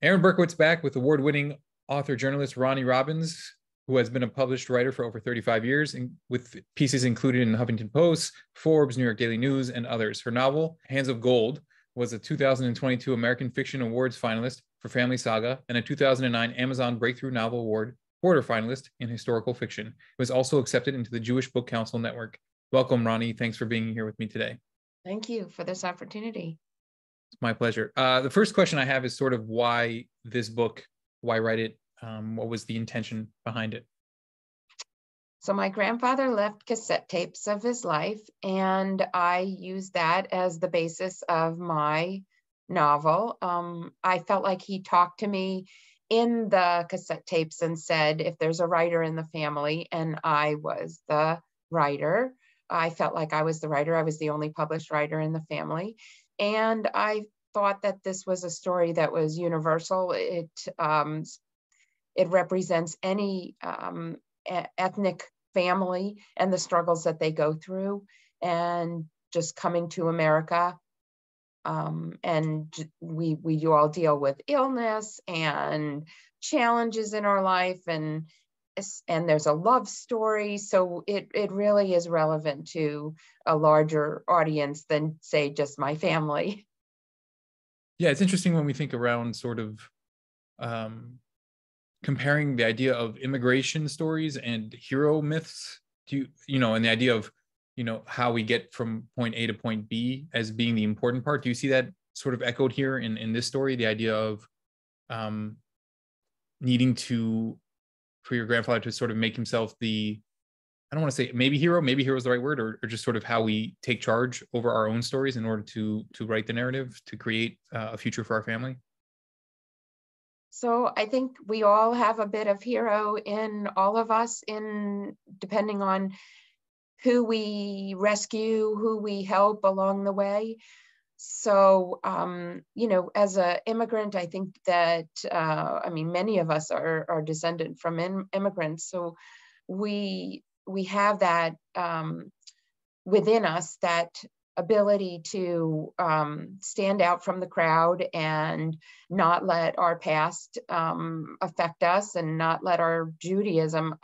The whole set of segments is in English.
Aaron Berkowitz back with award-winning author journalist Roni Robbins, who has been a published writer for over 35 years, with pieces included in the Huffington Post, Forbes, New York Daily News, and others. Her novel, Hands of Gold, was a 2022 American Fiction Awards finalist for Family Saga and a 2009 Amazon Breakthrough Novel Award border finalist in historical fiction. It was also accepted into the Jewish Book Council Network. Welcome, Roni. Thanks for being here with me today. Thank you for this opportunity. It's my pleasure. The first question I have is sort of why this book, why write it? What was the intention behind it? So my grandfather left cassette tapes of his life, and I used that as the basis of my novel. I felt like he talked to me in the cassette tapes and said, if there's a writer in the family, and I was the writer. I felt like I was the writer. I was the only published writer in the family. And I thought that this was a story that was universal. It represents any ethnic family and the struggles that they go through, and just coming to America. And we all deal with illness and challenges in our life, and there's a love story. So it really is relevant to a larger audience than, say, just my family. Yeah, it's interesting when we think around sort of comparing the idea of immigration stories and hero myths to, and the idea of, how we get from point A to point B as being the important part. Do you see that sort of echoed here in this story, the idea of needing for your grandfather to sort of make himself I don't want to say maybe hero is the right word, or just sort of how we take charge over our own stories in order to write the narrative, to create a future for our family? So I think we all have a bit of hero in all of us, depending on who we rescue, who we help along the way. So, as an immigrant, I think that, many of us are descendant from immigrants. So we have that within us, that ability to stand out from the crowd and not let our past affect us, and not let our Judaism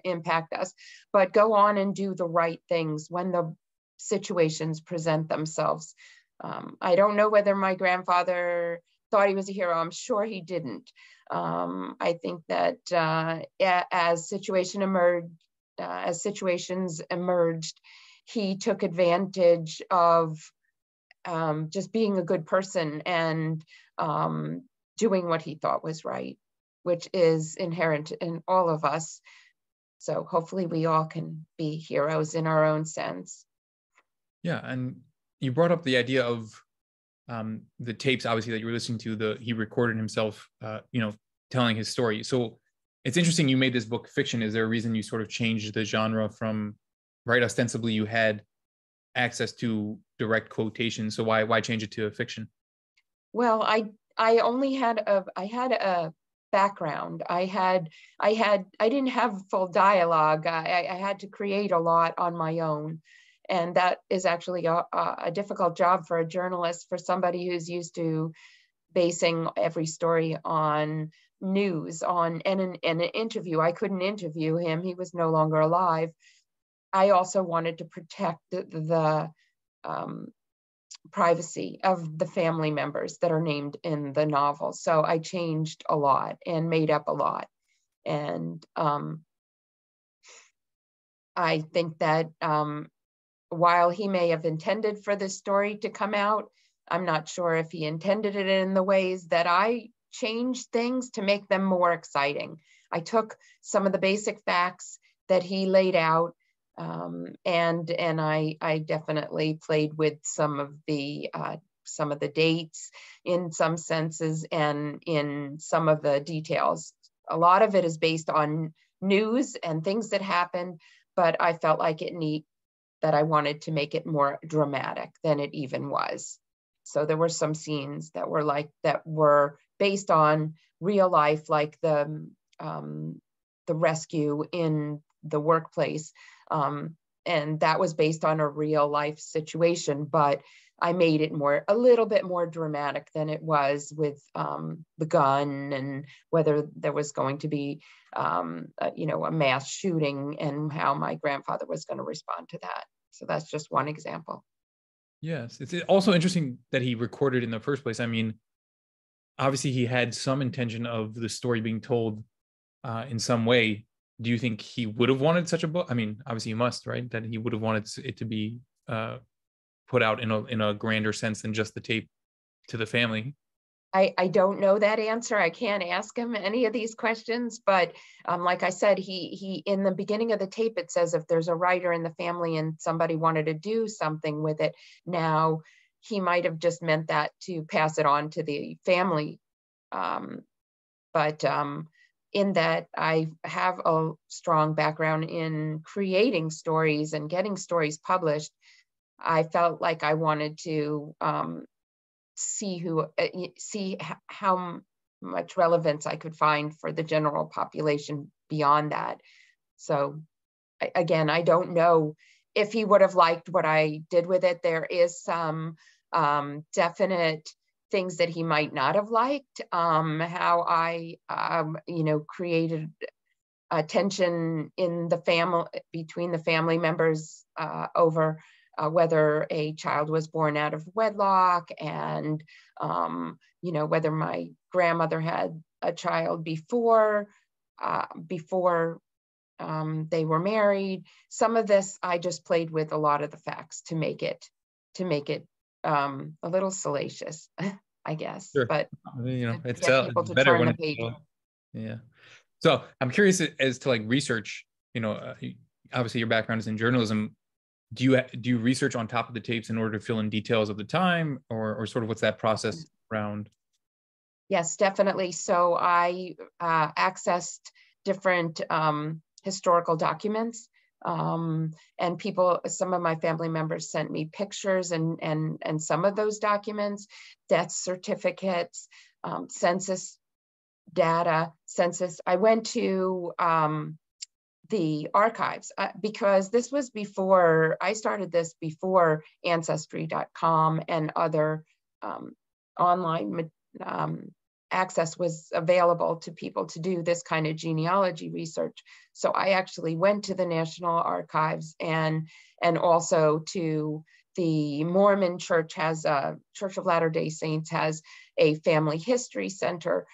impact us, but go on and do the right things when the situations present themselves. I don't know whether my grandfather thought he was a hero. I'm sure he didn't. I think that as situations emerged, he took advantage of just being a good person and doing what he thought was right, which is inherent in all of us. So hopefully we all can be heroes in our own sense. Yeah, and you brought up the idea of the tapes, obviously, that you were listening to. He recorded himself, telling his story. So it's interesting you made this book fiction. Is there a reason you sort of changed the genre from, right, ostensibly you had access to direct quotation, so why change it to a fiction? Well, I only had a background. I didn't have full dialogue. I had to create a lot on my own. And that is actually a difficult job for a journalist, for somebody who's used to basing every story on news, and an interview. I couldn't interview him. He was no longer alive. I also wanted to protect the privacy of the family members that are named in the novel. So I changed a lot and made up a lot. And I think that while he may have intended for this story to come out, I'm not sure if he intended it in the ways that I changed things to make them more exciting. I took some of the basic facts that he laid out, and I definitely played with some of the dates in some senses, and in some of the details. A lot of it is based on news and things that happened, but I felt like that I wanted to make it more dramatic than it even was. So there were some scenes that were based on real life, like the rescue in the workplace, and that was based on a real life situation. But I made it a little bit more dramatic than it was with the gun, and whether there was going to be, a mass shooting, and how my grandfather was going to respond to that. So that's just one example. Yes, it's also interesting that he recorded in the first place. I mean, obviously he had some intention of the story being told in some way. Do you think he would have wanted such a book? I mean, obviously he must, right? That he would have wanted it to be put out in a grander sense than just the tape to the family. I don't know that answer. I can't ask him any of these questions, but like I said, he in the beginning of the tape, it says if there's a writer in the family and somebody wanted to do something with it. Now, he might have just meant that to pass it on to the family. But in that I have a strong background in creating stories and getting stories published, I felt like I wanted to see how much relevance I could find for the general population beyond that. So again, I don't know if he would have liked what I did with it. There is some definite things that he might not have liked, how I, created a tension in the family, between the family members over whether a child was born out of wedlock, and whether my grandmother had a child before they were married. Some of this I just played with a lot of the facts to make it a little salacious, I guess. Sure. But it's people to better turn when the page. Yeah. So I'm curious as to like research. Obviously your background is in journalism. Do you research on top of the tapes in order to fill in details of the time, or sort of what's that process around? Yes, definitely. So I accessed different historical documents, and some of my family members sent me pictures and some of those documents, death certificates, census data, census. I went to the archives because this was before I started this, before Ancestry.com and other online access was available to people to do this kind of genealogy research. So I actually went to the National Archives and also to the Mormon Church Church of Latter-day Saints has a family history center.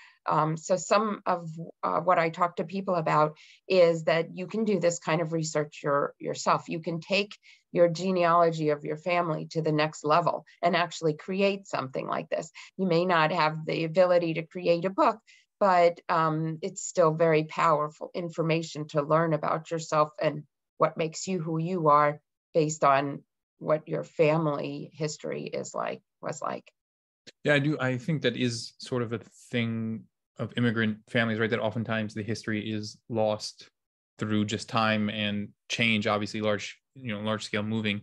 So some of what I talk to people about is that you can do this kind of research yourself. You can take your genealogy of your family to the next level and actually create something like this. You may not have the ability to create a book, but it's still very powerful information to learn about yourself and what makes you who you are based on what your family history was like. Yeah, I do. I think that is sort of a thing of immigrant families, right? That oftentimes the history is lost through just time and change, obviously large scale moving.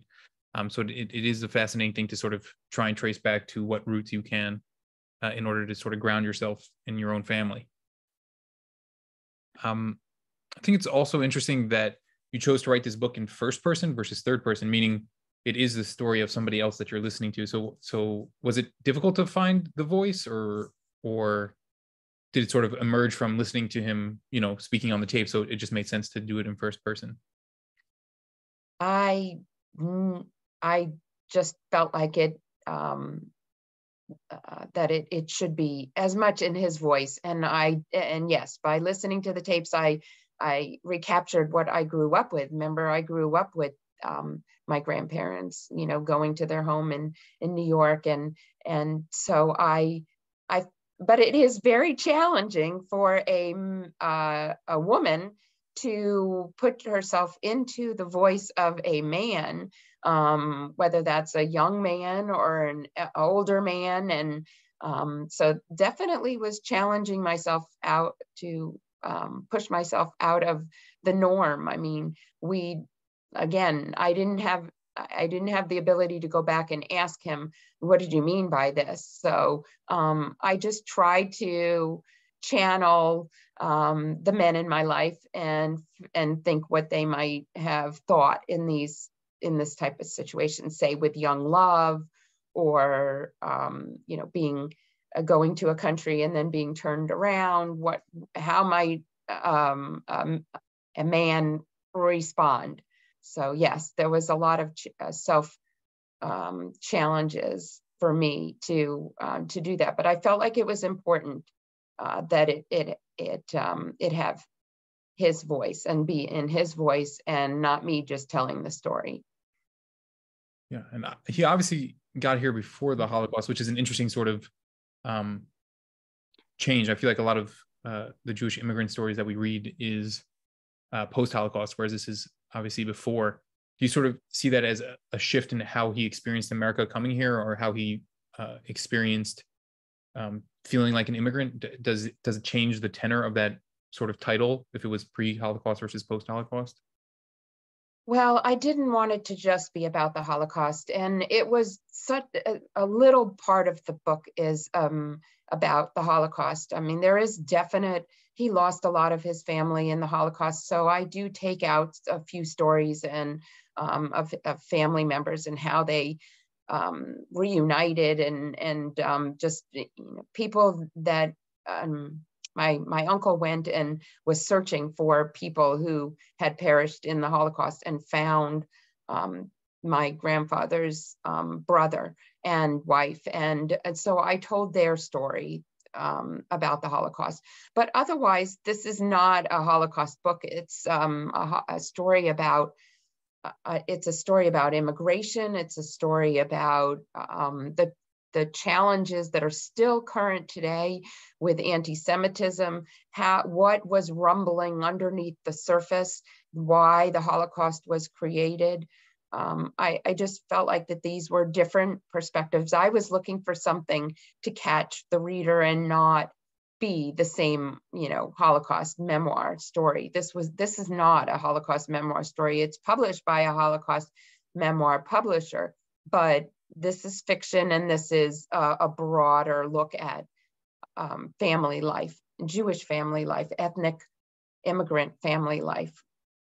So it is a fascinating thing to sort of try and trace back to what roots you can in order to sort of ground yourself in your own family. I think it's also interesting that you chose to write this book in first person versus third person, meaning it is the story of somebody else that you're listening to. So was it difficult to find the voice, or did it sort of emerge from listening to him, speaking on the tape? So it just made sense to do it in first person. I just felt like it, that it should be as much in his voice. And yes, by listening to the tapes, I recaptured what I grew up with. Remember, I grew up with my grandparents, going to their home in New York. And so but it is very challenging for a woman to put herself into the voice of a man, whether that's a young man or an older man. And so definitely was challenging myself out to push myself out of the norm. I mean, I didn't have the ability to go back and ask him, what did you mean by this? So I just tried to channel the men in my life and think what they might have thought in this type of situation, say with young love or going to a country and then being turned around. How might a man respond? So yes, there was a lot of self challenges for me to do that, but I felt like it was important that it have his voice and be in his voice and not me just telling the story. Yeah, and he obviously got here before the Holocaust, which is an interesting sort of change. I feel like a lot of the Jewish immigrant stories that we read is post-Holocaust, whereas this is obviously before. Do you sort of see that as a shift in how he experienced America coming here, or how he experienced feeling like an immigrant? Does it change the tenor of that sort of title if it was pre-Holocaust versus post-Holocaust? Well, I didn't want it to just be about the Holocaust, and it was such a little part of the book is about the Holocaust. I mean, there is he lost a lot of his family in the Holocaust, so I do take out a few stories and of family members and how they reunited, and just people that my uncle went and was searching for people who had perished in the Holocaust and found my grandfather's brother and wife. And so I told their story about the Holocaust. But otherwise, this is not a Holocaust book. It's a story about immigration. It's a story about the challenges that are still current today with anti-Semitism, what was rumbling underneath the surface, why the Holocaust was created. I just felt like that these were different perspectives. I was looking for something to catch the reader and not be the same, Holocaust memoir story. This is not a Holocaust memoir story. It's published by a Holocaust memoir publisher, but this is fiction, and this is a broader look at family life, Jewish family life, ethnic immigrant family life.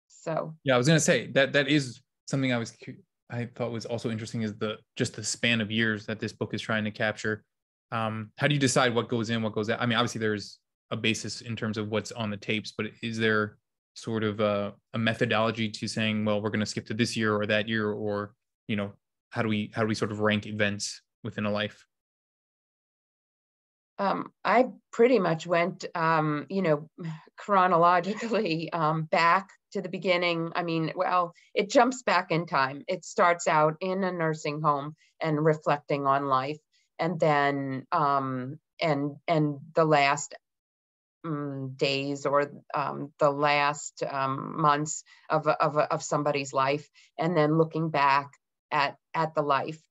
So yeah, I was going to say that is something I thought was also interesting, is just the span of years that this book is trying to capture. How do you decide what goes in, what goes out? I mean, obviously there's a basis in terms of what's on the tapes, but is there sort of a methodology to saying, well, we're going to skip to this year or that year, or how do we sort of rank events within a life? I pretty much went, chronologically back to the beginning. I mean, well, it jumps back in time. It starts out in a nursing home and reflecting on life, and then and the last days or the last months of somebody's life, and then looking back at the life.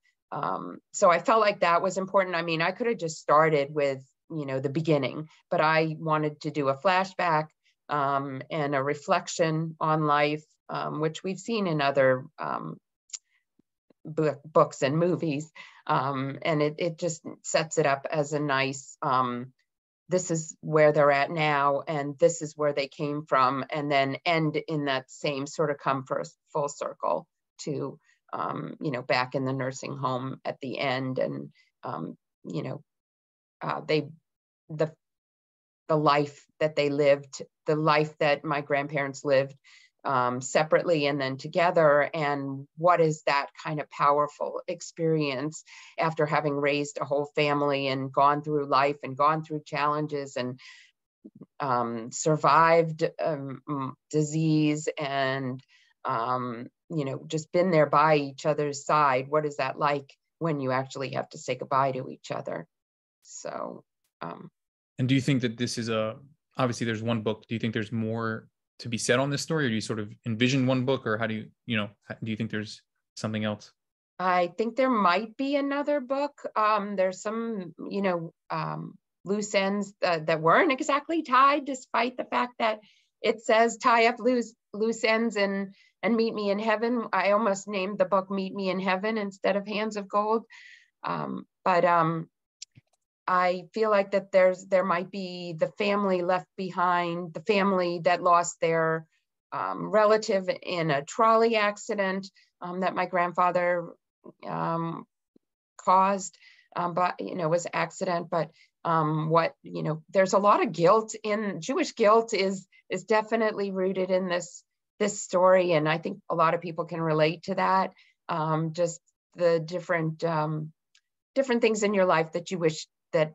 So I felt like that was important. I mean, I could have just started with, the beginning, but I wanted to do a flashback and a reflection on life, which we've seen in other books and movies. And it just sets it up as a nice, this is where they're at now, and this is where they came from, and then end in that same sort of come for a full circle to back in the nursing home at the end, and the life that they lived, the life that my grandparents lived separately and then together, and what is that kind of powerful experience after having raised a whole family and gone through life and gone through challenges and survived disease and just been there by each other's side. What is that like when you actually have to say goodbye to each other? So and do you think that this is obviously there's one book, do you think there's more to be said on this story, or do you sort of envision one book, or how do you do you think there's something else? I think there might be another book. There's some loose ends that weren't exactly tied, despite the fact that it says tie up loose ends and meet me in heaven. I almost named the book Meet Me in Heaven instead of Hands of Gold. But I feel like that there might be the family left behind, the family that lost their relative in a trolley accident that my grandfather caused, but, was accident. But there's a lot of guilt in Jewish guilt is definitely rooted in this story. And I think a lot of people can relate to that. Just the different things in your life that you wish that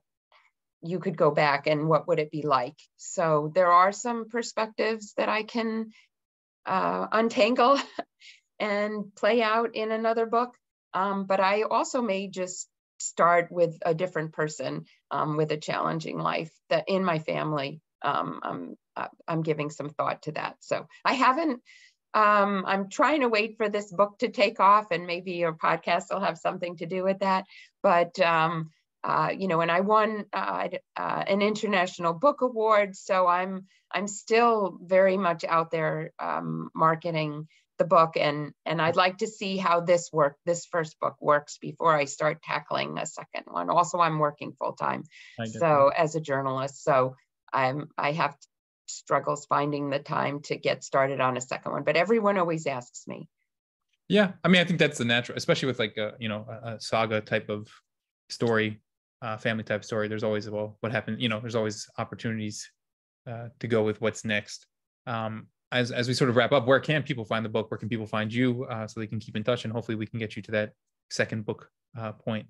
you could go back, and what would it be like? So there are some perspectives that I can untangle and play out in another book. But I also may just start with a different person with a challenging life that in my family. I'm giving some thought to that. So I haven't, I'm trying to wait for this book to take off, and maybe your podcast will have something to do with that. But, and I won an international book award. So I'm still very much out there marketing the book, and I'd like to see how this first book works before I start tackling a second one. Also, I'm working full time, so as a journalist, so I have struggles finding the time to get started on a second one. But everyone always asks me. Yeah, I mean, I think that's the natural, especially with like a saga type of story, family type story. There's always, well, what happened? There's always opportunities to go with what's next. As we sort of wrap up, where can people find the book? Where can people find you so they can keep in touch, and hopefully we can get you to that second book point?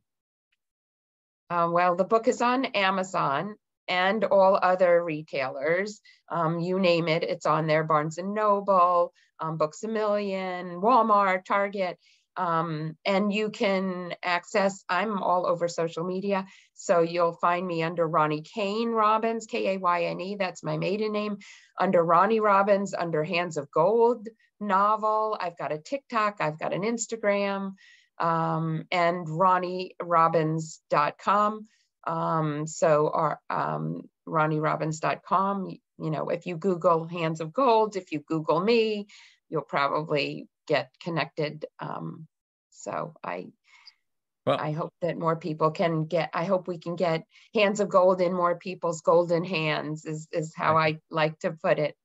Well, the book is on Amazon and all other retailers. You name it, it's on there. Barnes and Noble, Books A Million, Walmart, Target. And you can access, I'm all over social media. So you'll find me under Roni Kane Robbins, Kayne, that's my maiden name, under Roni Robbins, under Hands of Gold novel. I've got a TikTok, I've got an Instagram, and RoniRobbins.com. RoniRobbins.com, if you Google Hands of Gold, if you Google me, you'll probably get connected. So I hope that more people can I hope we can get Hands of Gold in more people's golden hands is how I like to put it.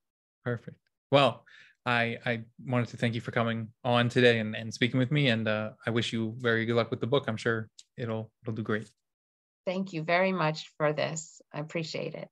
Perfect. Well, I wanted to thank you for coming on today and speaking with me. And I wish you very good luck with the book. I'm sure it'll do great. Thank you very much for this. I appreciate it.